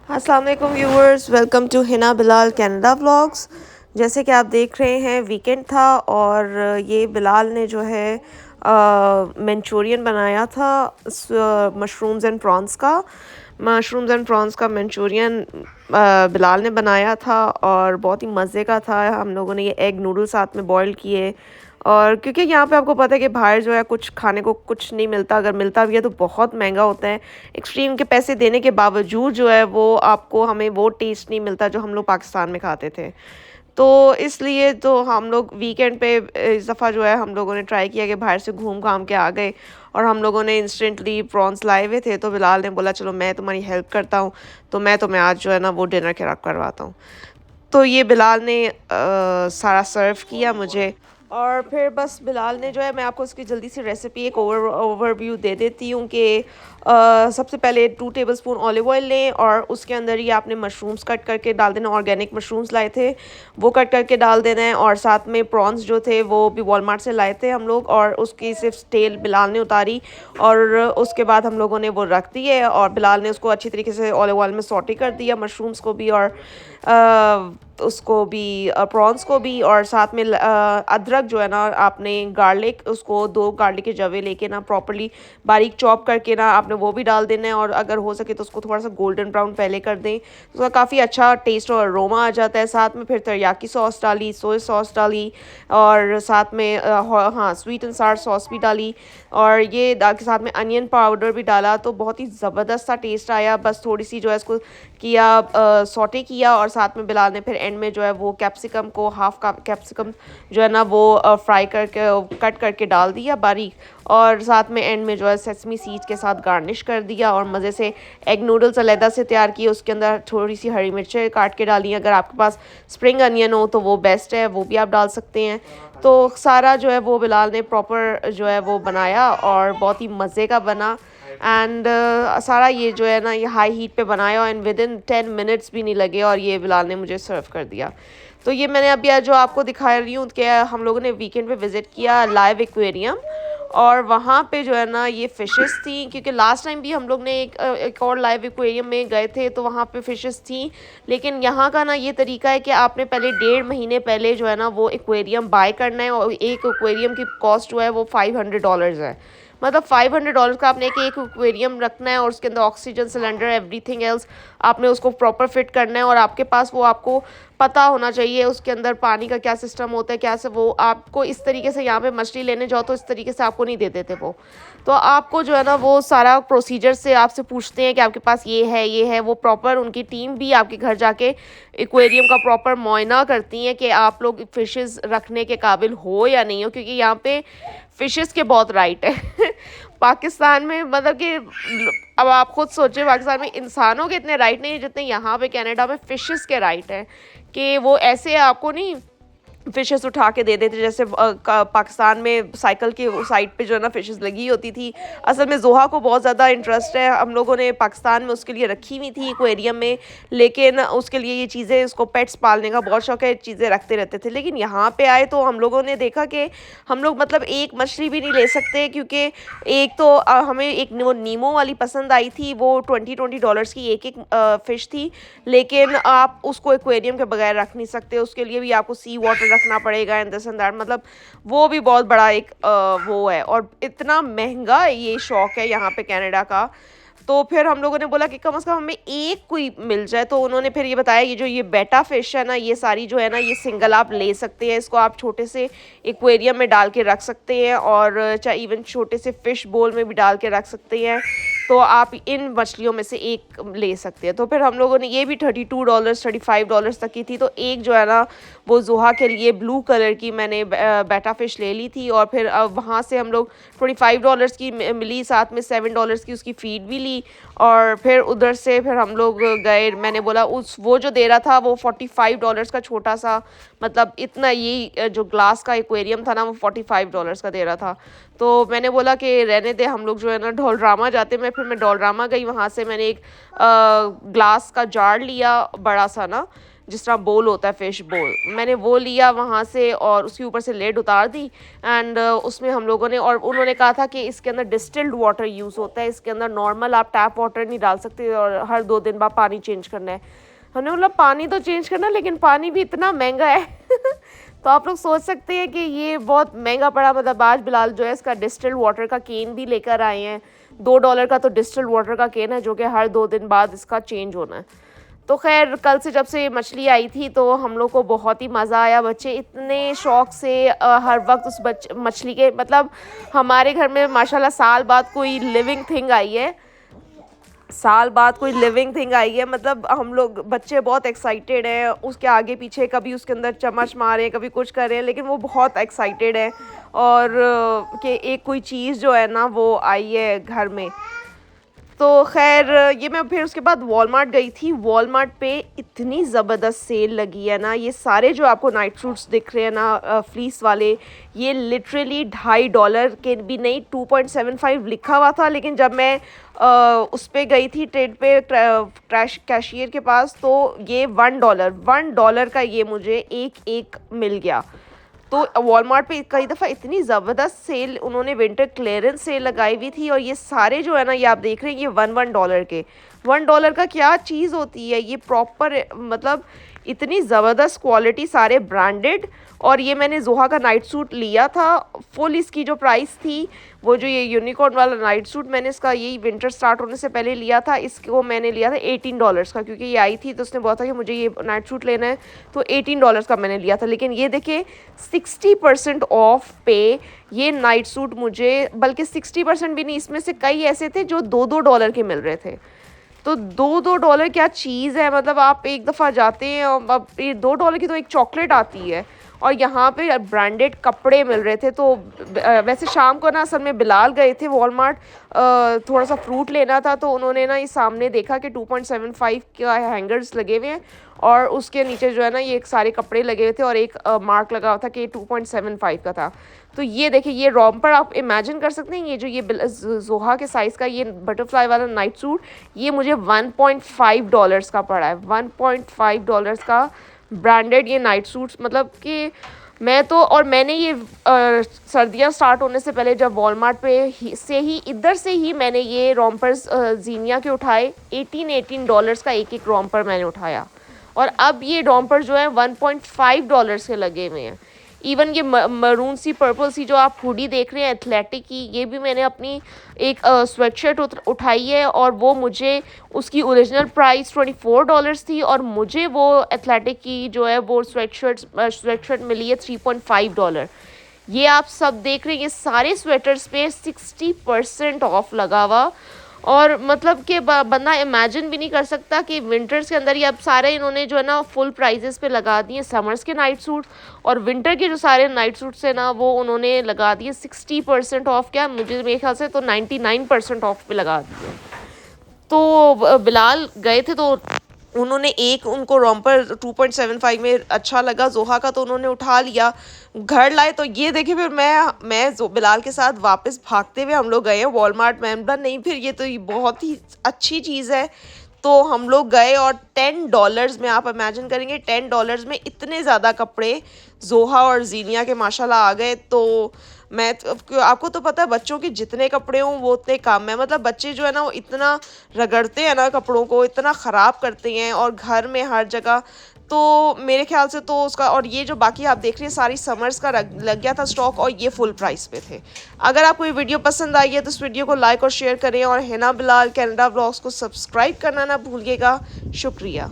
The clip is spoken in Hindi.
अस्सलाम वालेकुम viewers, welcome to Hina Bilal Canada vlogs. जैसे कि आप देख रहे हैं, वीकेंड था और ये बिलाल ने जो है मंचूरियन बनाया था मशरूम्स एंड प्रॉन्स का। मंचूरियन बिलाल ने बनाया था और बहुत ही मज़े का था। हम लोगों ने ये एग नूडल साथ में बॉईल किए, और क्योंकि यहाँ पे आपको पता है कि बाहर जो है कुछ खाने को कुछ नहीं मिलता, अगर मिलता भी है तो बहुत महंगा होता है। एक्सट्रीम के पैसे देने के बावजूद जो है वो आपको हमें वो टेस्ट नहीं मिलता जो हम लोग पाकिस्तान में खाते थे। तो इसलिए तो हम लोग वीकेंड पे इस दफ़ा जो है हम लोगों ने ट्राई किया कि बाहर से घूम घाम के आ गए, और हम लोगों ने इंस्टेंटली प्रॉन्स लाए हुए थे। तो बिलाल ने बोला चलो मैं तुम्हारी हेल्प करता हूँ, तो मैं तुम्हें आज जो है ना वो डिनर करवाता हूँ। तो ये बिलाल ने सारा सर्व किया मुझे, और फिर बस बिलाल ने जो है, मैं आपको उसकी जल्दी सी रेसिपी एक ओवरव्यू दे देती हूँ कि सबसे पहले 2 टेबलस्पून ऑलिव ऑयल लें और उसके अंदर ही आपने मशरूम्स कट करके डाल देना। ऑर्गेनिक मशरूम्स लाए थे, वो कट करके डाल देना है, और साथ में प्रॉन्स जो थे वो भी वॉलमार्ट से लाए थे हम लोग, और उसकी सिर्फ टेल बिलाल ने उतारी, और उसके बाद हम लोगों ने वो रख दिए, और बिलाल ने उसको अच्छी तरीके से ऑलिव ऑयल में सॉटे कर दिया, मशरूम्स को भी और उसको भी, प्रॉन्स को भी। और साथ में अदरक जो है ना, आपने गार्लिक, उसको 2 गार्लिक के जवे लेके ना प्रॉपर्ली बारीक चॉप करके ना आपने वो भी डाल देना है, और अगर हो सके तो उसको थोड़ा सा गोल्डन ब्राउन पहले कर दें, तो उसका काफ़ी अच्छा टेस्ट और अरोमा आ जाता है। साथ में फिर teriyaki सॉस डाली, सोया सॉस डाली, और साथ में हाँ, स्वीट एंड सार सॉस भी डाली, और ये दाल के साथ में अनियन पाउडर भी डाला, तो बहुत ही ज़बरदस्त सा टेस्ट आया। बस थोड़ी सी जो है इसको किया, सॉटे किया, और साथ में बिलाल ने फिर एंड में जो है वो कैप्सिकम को, हाफ का कैप्सिकम जो है ना वो फ्राई करके कट करके डाल दिया बारीक, और साथ में एंड में जो है सेसमी सीड्स के साथ गार्निश कर दिया, और मज़े से एग नूडल्स अलहदा से तैयार किए। उसके अंदर थोड़ी सी हरी मिर्चें काट के डाली, अगर आपके पास स्प्रिंग अनियन हो तो वो बेस्ट है, वो भी आप डाल सकते हैं। तो सारा जो है वो बिलाल ने प्रॉपर जो है वो बनाया, और बहुत ही मज़े का बना। एंड सारा ये जो है ना ये हाई हीट पे बनाया, एंड विद इन 10 मिनट्स भी नहीं लगे, और ये बिलाल ने मुझे सर्व कर दिया। तो ये मैंने अभी आज जो आपको दिखा रही हूँ कि हम लोगों ने वीकेंड पे विज़िट किया लाइव एक्वेरियम, और वहाँ पे जो है ना ये फ़िशेस थी, क्योंकि लास्ट टाइम भी हम लोग ने एक और लाइव एक्वेरियम में गए थे तो वहाँ पे फ़िशेस थी। लेकिन यहाँ का ना ये तरीका है कि आपने पहले 1.5 महीने पहले जो है ना वो एक्वेरियम बाय करना है, और एक एक्वेरियम की कॉस्ट जो है वो $500 है। मतलब $500 का आपने एक एक्वेरियम रखना है, और उसके अंदर ऑक्सीजन सिलेंडर, एवरीथिंग एल्स आपने उसको प्रॉपर फिट करना है, और आपके पास वो आपको पता होना चाहिए उसके अंदर पानी का क्या सिस्टम होता है, क्या से वो आपको इस तरीके से यहाँ पे मछली लेने जाओ तो इस तरीके से आपको नहीं दे देते वो। तो आपको जो है ना वो सारा प्रोसीजर से आपसे पूछते हैं कि आपके पास ये है, वो प्रॉपर उनकी टीम भी आपके घर जाके एक्वेरियम का प्रॉपर मुआयना करती हैं कि आप लोग फ़िशेज़ रखने के काबिल हो या नहीं हो, क्योंकि यहाँ पे फ़िशेज़ के बहुत राइट है पाकिस्तान में, मतलब कि अब आप खुद सोचिए, पाकिस्तान में इंसानों के इतने राइट नहीं है जितने यहाँ पे कनाडा में फ़िशेज़ के राइट हैं, कि वो ऐसे आपको नहीं फ़िशेस उठा के दे देते, जैसे पाकिस्तान में साइकिल के साइड पे जो है ना फ़िशेस लगी होती थी। असल में ज़ोहा को बहुत ज़्यादा इंटरेस्ट है, हम लोगों ने पाकिस्तान में उसके लिए रखी हुई थी एक्वेरियम में, लेकिन उसके लिए ये चीज़ें, उसको पेट्स पालने का बहुत शौक है, चीज़ें रखते रहते थे। लेकिन यहाँ पे आए तो हम लोगों ने देखा कि हम लोग मतलब एक मछली भी नहीं ले सकते, क्योंकि एक तो हमें एक वो नीमो वाली पसंद आई थी, वो $20 की एक फ़िश थी, लेकिन आप उसको एक्वेरियम के बगैर रख नहीं सकते, उसके लिए भी आपको सी वाटर रखना पड़ेगा एंड दिस एंड दैट। मतलब वो भी बहुत बड़ा एक वो है, और इतना महंगा ये शौक है यहाँ पे कनाडा का। तो फिर हम लोगों ने बोला कि कम से कम हमें एक कोई मिल जाए, तो उन्होंने फिर ये बताया, ये जो ये बेटा फ़िश है ना, ये सारी जो है ना ये सिंगल आप ले सकते हैं, इसको आप छोटे से एक्वेरियम में डाल के रख सकते हैं, और चाहे इवन छोटे से फ़िश बोल में भी डाल के रख सकते हैं। तो आप इन मछलियों में से एक ले सकते हैं। तो फिर हम लोगों ने ये भी $32 $35 तक की थी, तो एक जो है ना वो ज़ोहा के लिए ब्लू कलर की मैंने बेटा फ़िश ले ली थी, और फिर वहाँ से हम लोग $25 की मिली, साथ में $7 की उसकी फ़ीड भी ली, और फिर उधर से फिर हम लोग गए। मैंने बोला उस वो जो दे रहा था वो $45 का छोटा सा, मतलब इतना ये जो ग्लास का एक्वेरियम था ना वो $45 का दे रहा था। तो मैंने बोला कि रहने दे, हम लोग जो है ना डोलरामा जाते। मैं डोलरामा गई, वहाँ से मैंने एक ग्लास का जार लिया बड़ा सा ना, जिस तरह बोल होता है फ़िश बोल, मैंने वो लिया वहाँ से और उसके ऊपर से लेड उतार दी एंड उसमें हम लोगों ने, और उन्होंने कहा था कि इसके अंदर डिस्टिल्ड वाटर यूज़ होता है, इसके अंदर नॉर्मल आप टैप वाटर नहीं डाल सकते और हर 2 दिन बाद पानी चेंज करना है। हमने बोला पानी तो चेंज करना, लेकिन पानी भी इतना महंगा है तो आप लोग सोच सकते हैं कि ये बहुत महंगा पड़ा। मतलब आज बिलाल जो है इसका डिस्टिल्ड वाटर का केन भी लेकर आए हैं, $2 का तो डिस्टिल्ड वाटर का केन है जो कि हर 2 दिन बाद इसका चेंज होना है। तो खैर कल से जब से मछली आई थी तो हम लोग को बहुत ही मज़ा आया। बच्चे इतने शौक़ से हर वक्त उस मछली के, मतलब हमारे घर में माशाल्लाह साल बाद कोई लिविंग थिंग आई है, मतलब हम लोग बच्चे बहुत एक्साइटेड हैं उसके आगे पीछे, कभी उसके अंदर चम्मच मारें कभी कुछ करें, लेकिन वो बहुत एक्साइटेड है और कि एक कोई चीज़ जो है ना वो आई है घर में। तो खैर ये मैं फिर उसके बाद वॉलमार्ट गई थी। वॉलमार्ट पे इतनी ज़बरदस्त सेल लगी है ना, ये सारे जो आपको नाइट सूट्स दिख रहे हैं ना फ्लीस वाले, ये लिटरली $2.5 के भी नहीं, 2.75 लिखा हुआ था, लेकिन जब मैं उस पे गई थी ट्रेड पे कैशियर के पास तो ये $1 का ये मुझे एक मिल गया। तो वॉलमार्ट पे कई दफ़ा इतनी ज़बरदस्त सेल, उन्होंने विंटर क्लियरेंस सेल लगाई हुई थी और ये सारे जो है ना ये आप देख रहे हैं ये $1 के, $1 का क्या चीज़ होती है ये, प्रॉपर मतलब इतनी ज़बरदस्त क्वालिटी, सारे ब्रांडेड। और ये मैंने ज़ोहा का नाइट सूट लिया था फुल, इसकी जो प्राइस थी वो जो ये यूनिकॉर्न वाला नाइट सूट मैंने इसका यही विंटर स्टार्ट होने से पहले लिया था, इसको मैंने लिया था $18 का, क्योंकि ये आई थी तो उसने बोला था कि मुझे ये नाइट सूट लेना है, तो $18 का मैंने लिया था। लेकिन ये देखिए 60% ऑफ पे ये नाइट सूट मुझे, बल्कि 60% भी नहीं, इसमें से कई ऐसे थे जो $2 के मिल रहे थे। तो $2 क्या चीज़ है, मतलब आप एक दफ़ा जाते हैं और अब ये $2 की तो एक चॉकलेट आती है और यहाँ पे ब्रांडेड कपड़े मिल रहे थे। तो वैसे शाम को ना असल में बिलाल गए थे वॉलमार्ट, थोड़ा सा फ्रूट लेना था, तो उन्होंने ना ये सामने देखा कि 2.75 का हैंगर्स लगे हुए हैं और उसके नीचे जो है ना ये सारे कपड़े लगे हुए थे और एक मार्क लगा हुआ था कि 2.75 का था। तो ये देखिए ये रॉम्पर आप इमेजिन कर सकते हैं, ये जो ये ज़ोहा के साइज़ का ये बटरफ्लाई वाला नाइट सूट, ये मुझे $1.5 का पड़ा है, $1.5 का ब्रांडेड ये नाइट सूट्स। मतलब कि मैं तो, और मैंने ये सर्दियाँ स्टार्ट होने से पहले जब वॉलमार्ट पे से ही इधर से ही मैंने ये रॉम्पर्स जीनिया के उठाए, $18 का एक रॉम्पर मैंने उठाया और अब ये रॉम्पर जो है $1.5 के लगे हुए हैं। इवन ये मरून सी पर्पल सी जो आप हुडी देख रहे हैं एथलेटिक की, ये भी मैंने अपनी एक स्वेटशर्ट उठाई है और वो मुझे उसकी ओरिजिनल प्राइस $24 थी और मुझे वो एथलेटिक की जो है वो स्वेटशर्ट मिली है $3.5। ये आप सब देख रहे हैं, ये सारे स्वेटर्स पे 60% ऑफ लगा हुआ। और मतलब कि बंदा इमेजिन भी नहीं कर सकता कि विंटर्स के अंदर ये अब सारे इन्होंने जो है ना फुल प्राइजेस पे लगा दिए समर्स के नाइट सूट, और विंटर के जो सारे नाइट सूट्स हैं ना वो उन्होंने लगा दिए 60% ऑफ, क्या मुझे मेरे ख्याल से तो 99% ऑफ पे लगा दिए। तो बिलाल गए थे तो उन्होंने एक उनको रॉम्पर 2.75 में अच्छा लगा ज़ोहा का, तो उन्होंने उठा लिया, घर लाए। तो ये देखिए फिर मैं बिलाल के साथ वापस भागते हुए हम लोग गए वॉलमार्ट में, नहीं फिर ये तो बहुत ही अच्छी चीज़ है। तो हम लोग गए और $10 में, आप इमेजिन करेंगे $10 में इतने ज़्यादा कपड़े ज़ोहा और ज़ीनिया के माशाल्लाह आ गए। तो आपको तो पता है बच्चों के जितने कपड़े हों वो उतने कम है, मतलब बच्चे जो है ना वो इतना रगड़ते हैं ना कपड़ों को, इतना ख़राब करते हैं और घर में हर जगह। तो मेरे ख्याल से तो उसका, और ये जो बाकी आप देख रहे हैं सारी समर्स का लग गया था स्टॉक और ये फुल प्राइस पे थे। अगर आपको ये वीडियो पसंद आई है तो इस वीडियो को लाइक और शेयर करें और हिना बिलाल कनाडा व्लॉग्स को सब्सक्राइब करना ना भूलिएगा। शुक्रिया।